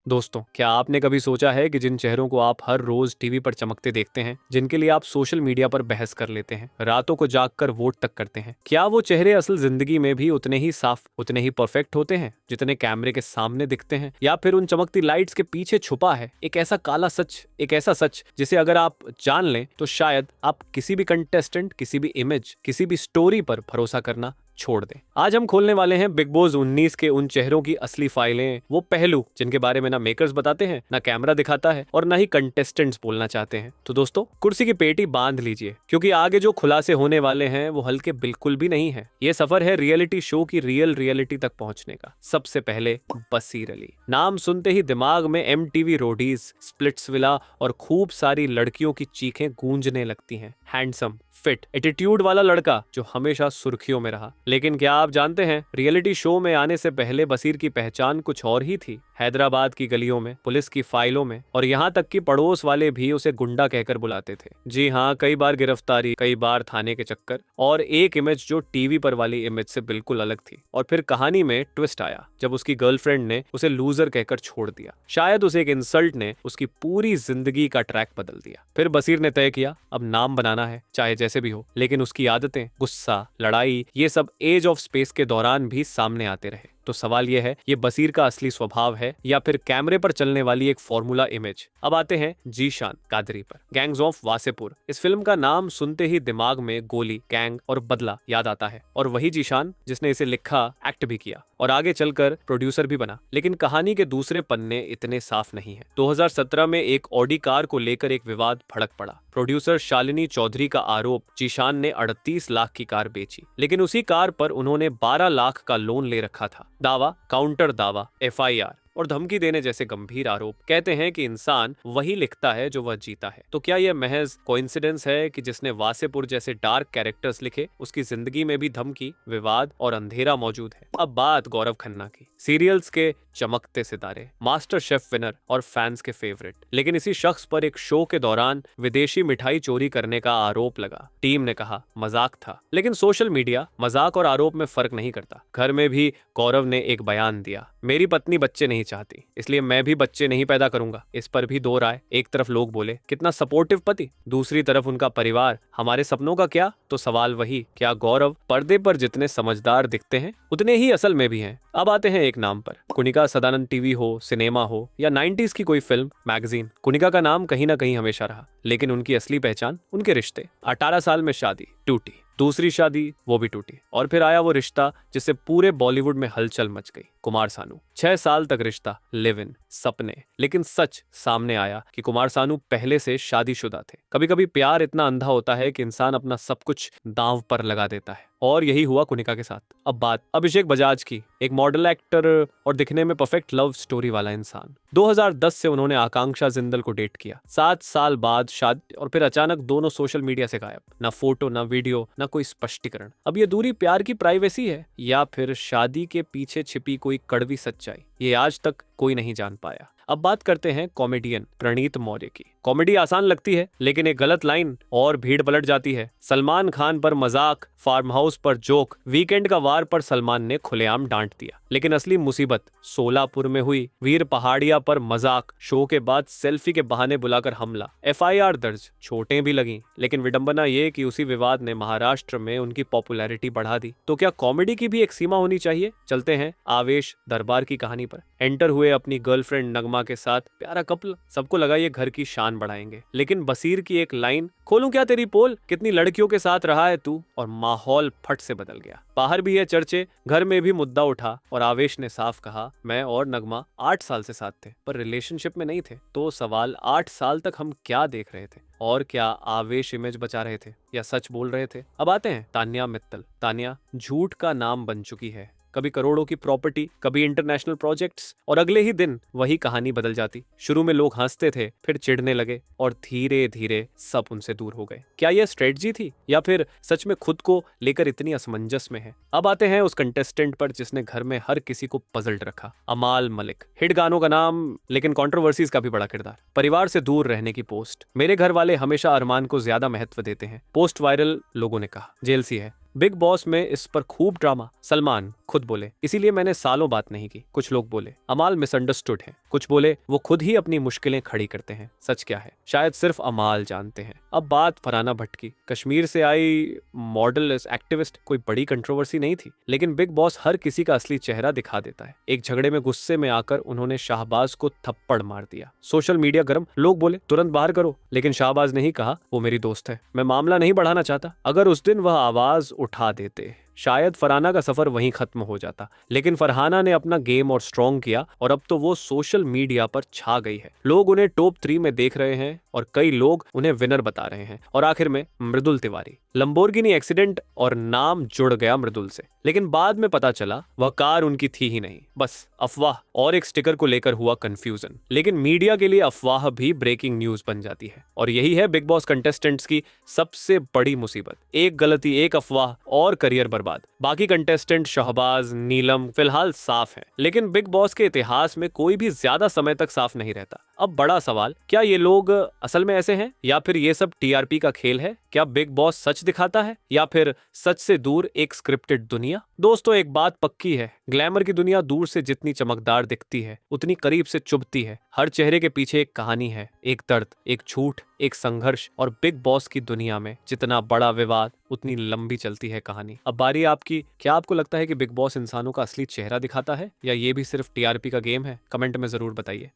दोस्तों, क्या आपने कभी सोचा है कि जिन चेहरों को आप हर रोज टीवी पर चमकते देखते हैं, जिनके लिए आप सोशल मीडिया पर बहस कर लेते हैं, रातों को जागकर वोट तक करते हैं, क्या वो चेहरे असल जिंदगी में भी उतने ही साफ, उतने ही परफेक्ट होते हैं जितने कैमरे के सामने दिखते हैं? या फिर उन चमकती लाइट्स के पीछे छुपा है एक ऐसा काला सच, एक ऐसा सच जिसे अगर आप जान लें तो शायद आप किसी भी कंटेस्टेंट, किसी भी इमेज, किसी भी स्टोरी पर भरोसा करना छोड़ दें। आज हम खोलने वाले हैं बिग बॉस 19 के उन चेहरों की असली फाइलें, वो पहलू जिनके बारे में ना मेकर्स बताते हैं, ना कैमरा दिखाता है और ना ही कंटेस्टेंट्स बोलना चाहते हैं। तो दोस्तों, कुर्सी की पेटी बांध लीजिए, क्योंकि आगे जो खुलासे होने वाले हैं वो हल्के बिल्कुल भी नहीं है। ये सफर है रियलिटी शो की रियल रियलिटी तक पहुंचने का। सबसे पहले बसीर अली। नाम सुनते ही दिमाग में MTV रोडीज, स्प्लिट्सविला और खूब सारी लड़कियों की चीखें गूंजने लगती हैं। हैंडसम, फिट, एटीट्यूड वाला लड़का जो हमेशा सुर्खियों में रहा। लेकिन क्या आप जानते हैं, रियलिटी शो में आने से पहले बसीर की पहचान कुछ और ही थी। हैदराबाद की गलियों में, पुलिस की फाइलों में और यहाँ तक कि पड़ोस वाले भी उसे गुंडा कहकर बुलाते थे। जी हाँ, कई बार गिरफ्तारी, कई बार थाने के चक्कर और एक इमेज जो टीवी पर वाली इमेज से बिल्कुल अलग थी। और फिर कहानी में ट्विस्ट आया जब उसकी गर्लफ्रेंड ने उसे लूजर कहकर छोड़ दिया। शायद उसे एक इंसल्ट ने उसकी पूरी जिंदगी का ट्रैक बदल दिया। फिर बसीर ने तय किया, अब नाम बनाना है, चाहे जैसे भी हो, लेकिन उसकी आदतें, गुस्सा, लड़ाई, ये सब एज ऑफ स्पेस के दौरान भी सामने आते रहे। तो सवाल यह है, ये बसीर का असली स्वभाव है या फिर कैमरे पर चलने वाली एक फॉर्मूला इमेज? अब आते हैं जीशान कादरी पर। Gangs of Wasseypur. इस फिल्म का नाम सुनते ही दिमाग में गोली, गैंग और बदला याद आता है। और वही जीशान जिसने इसे लिखा, एक्ट भी किया और आगे चलकर प्रोड्यूसर भी बना। लेकिन कहानी के दूसरे पन्ने इतने साफ नहीं है। 2017 में एक ऑडी कार को लेकर एक विवाद भड़क पड़ा। प्रोड्यूसर शालिनी चौधरी का आरोप, जीशान ने 38 लाख की कार बेची, लेकिन उसी कार पर उन्होंने 12 लाख का लोन ले रखा था। दावा, काउंटर दावा, FIR और धमकी देने जैसे गंभीर आरोप। कहते हैं कि इंसान वही लिखता है जो वह जीता है। तो क्या यह महज कोइंसिडेंस है कि जिसने वासेपुर जैसे डार्क कैरेक्टर्स लिखे, उसकी जिंदगी में भी धमकी, विवाद और अंधेरा मौजूद है? अब बात गौरव खन्ना की। सीरियल्स के चमकते सितारे, मास्टर शेफ विनर और फैंस के फेवरेट। लेकिन इसी शख्स पर एक शो के दौरान विदेशी मिठाई चोरी करने का आरोप लगा। टीम ने कहा मजाक था, लेकिन सोशल मीडिया मजाक और आरोप में फर्क नहीं करता। घर में भी गौरव ने एक बयान दिया, मेरी पत्नी बच्चे नहीं चाहती, इसलिए मैं भी बच्चे नहीं पैदा करूंगा। इस पर भी दो राय। एक तरफ लोग बोले कितना सपोर्टिव पति, दूसरी तरफ उनका परिवार, हमारे सपनों का क्या? तो सवाल वही, क्या गौरव पर्दे पर जितने समझदार दिखते हैं उतने ही असल में भी हैं? अब आते हैं एक नाम पर। कुनिका सदानंद टीवी हो, सिनेमा हो या 90s की कोई फिल्म, मैगजीन, कुनिका का नाम कहीं ना कहीं हमेशा रहा। लेकिन उनकी असली पहचान, उनके रिश्ते। 18 साल में शादी टूटी, दूसरी शादी वो भी टूटी, और फिर आया वो रिश्ता जिससे पूरे बॉलीवुड में हलचल मच गई, कुमार सानू। 6 साल तक रिश्ता, लिव इन, सपने। लेकिन सच सामने आया कि कुमार सानू पहले से शादीशुदा थे। कभी कभी प्यार इतना अंधा होता है कि इंसान अपना सब कुछ दांव पर लगा देता है, और यही हुआ कुनिका के साथ। अब बात अभिषेक बजाज की, एक मॉडल, एक्टर और दिखने में परफेक्ट लव स्टोरी वाला इंसान। 2010 से उन्होंने आकांक्षा जिंदल को डेट किया। 7 साल बाद शादी, और फिर अचानक दोनों सोशल मीडिया से गायब। ना फोटो, ना वीडियो, ना कोई स्पष्टीकरण। अब ये दूरी प्यार की प्राइवेसी है या फिर शादी के पीछे छिपी कोई कड़वी सच्चाई, ये आज तक कोई नहीं जान पाया। अब बात करते हैं कॉमेडियन प्रणीत मौर्य की। कॉमेडी आसान लगती है, लेकिन एक गलत लाइन और भीड़ पलट जाती है। सलमान खान पर मजाक, फार्म हाउस पर जोक, वीकेंड का वार पर सलमान ने खुलेआम डांट दिया। लेकिन असली मुसीबत सोलापुर में हुई। वीर पहाड़िया पर मजाक, शो के बाद सेल्फी के बहाने बुलाकर हमला, FIR दर्ज, चोटें भी लगी। लेकिन विडंबना ये कि उसी विवाद ने महाराष्ट्र में उनकी पॉपुलैरिटी बढ़ा दी। तो क्या कॉमेडी की भी एक सीमा होनी चाहिए? चलते हैं आवेश दरबार की कहानी पर। एंटर हुए अपनी गर्लफ्रेंड नगमा के साथ, प्यारा कपल, सबको लगा ये घर की शान बढ़ाएंगे। लेकिन बसीर की एक लाइन, खोलूं क्या तेरी पोल, कितनी लड़कियों के साथ रहा है तू, और माहौल फट से बदल गया। बाहर भी ये चर्चे, घर में भी मुद्दा उठा, और आवेश ने साफ कहा, मैं और नगमा 8 साल से साथ थे, पर रिलेशनशिप में नहीं थे। तो सवाल, 8 साल तक हम क्या देख रहे थे? और क्या आवेश इमेज बचा रहे थे या सच बोल रहे थे? अब आते हैं तान्या मित्तल। तान्या झूठ का नाम बन चुकी है। कभी करोड़ों की प्रॉपर्टी, कभी इंटरनेशनल प्रोजेक्ट्स, और अगले ही दिन वही कहानी बदल जाती। शुरू में लोग हंसते थे, फिर चिढ़ने लगे, और धीरे धीरे सब उनसे दूर हो गए। क्या यह स्ट्रेटजी थी या फिर सच में खुद को लेकर इतनी असमंजस में है? अब आते हैं उस कंटेस्टेंट पर जिसने घर में हर किसी को पजल्ट रखा, अमाल मलिक। हिट गानों का नाम, लेकिन कंट्रोवर्सीज का भी बड़ा किरदार। परिवार से दूर रहने की पोस्ट, मेरे घर वाले हमेशा अरमान को ज्यादा महत्व देते हैं। पोस्ट वायरल, लोगों ने कहा जेल सी है। बिग बॉस में इस पर खूब ड्रामा। सलमान खुद बोले इसीलिए मैंने सालों बात नहीं की। कुछ लोग बोले अमाल मिसअंडरस्टूड है। कुछ बोले वो खुद ही अपनी मुश्किलें खड़ी करते हैं। सच क्या है शायद सिर्फ अमाल जानते हैं। अब बात फरहाना भट्ट की। कश्मीर से आई मॉडल एक्टिविस्ट, कोई बड़ी कंट्रोवर्सी नहीं थी, लेकिन बिग बॉस हर किसी का असली चेहरा दिखा देता है। एक झगड़े में गुस्से में आकर उन्होंने शाहबाज को थप्पड़ मार दिया। सोशल मीडिया गर्म, लोग बोले तुरंत बाहर करो, लेकिन शाहबाज ने ही कहा वो मेरी दोस्त है, मैं मामला नहीं बढ़ाना चाहता। अगर उस दिन वह आवाज उठा देते शायद फरहाना का सफर वहीं खत्म हो जाता, लेकिन फरहाना ने अपना गेम और स्ट्रॉन्ग किया और अब तो वो सोशल मीडिया पर छा गई है। लोग उन्हें टॉप 3 में देख रहे हैं और कई लोग उन्हें विनर बता रहे हैं। और आखिर में मृदुल तिवारी, लंबोर्गिनी एक्सीडेंट और नाम जुड़ गया मृदुल से, लेकिन बाद में पता चला वह कार उनकी थी ही नहीं, बस अफवाह और एक स्टिकर को लेकर हुआ कंफ्यूजन। लेकिन मीडिया के लिए अफवाह भी ब्रेकिंग न्यूज बन जाती है और यही है बिग बॉस कंटेस्टेंट्स की सबसे बड़ी मुसीबत। एक गलती, एक अफवाह और करियर बर्बाद। बाकी कंटेस्टेंट शहबाज, नीलम फिलहाल साफ हैं, लेकिन बिग बॉस के इतिहास में कोई भी ज्यादा समय तक साफ नहीं रहता। अब बड़ा सवाल, क्या ये लोग असल में ऐसे हैं या फिर ये सब टीआरपी का खेल है? क्या बिग बॉस सच दिखाता है या फिर सच से दूर एक स्क्रिप्टेड दुनिया? दोस्तों एक बात पक्की है, ग्लैमर की दुनिया दूर से जितनी चमकदार दिखती है उतनी करीब से चुभती है। हर चेहरे के पीछे एक कहानी है, एक दर्द, एक झूठ, एक संघर्ष। और बिग बॉस की दुनिया में जितना बड़ा विवाद उतनी लंबी चलती है कहानी। अब बारी आपकी, क्या आपको लगता है कि बिग बॉस इंसानों का असली चेहरा दिखाता है या ये भी सिर्फ टीआरपी का गेम है? कमेंट में जरूर बताइए।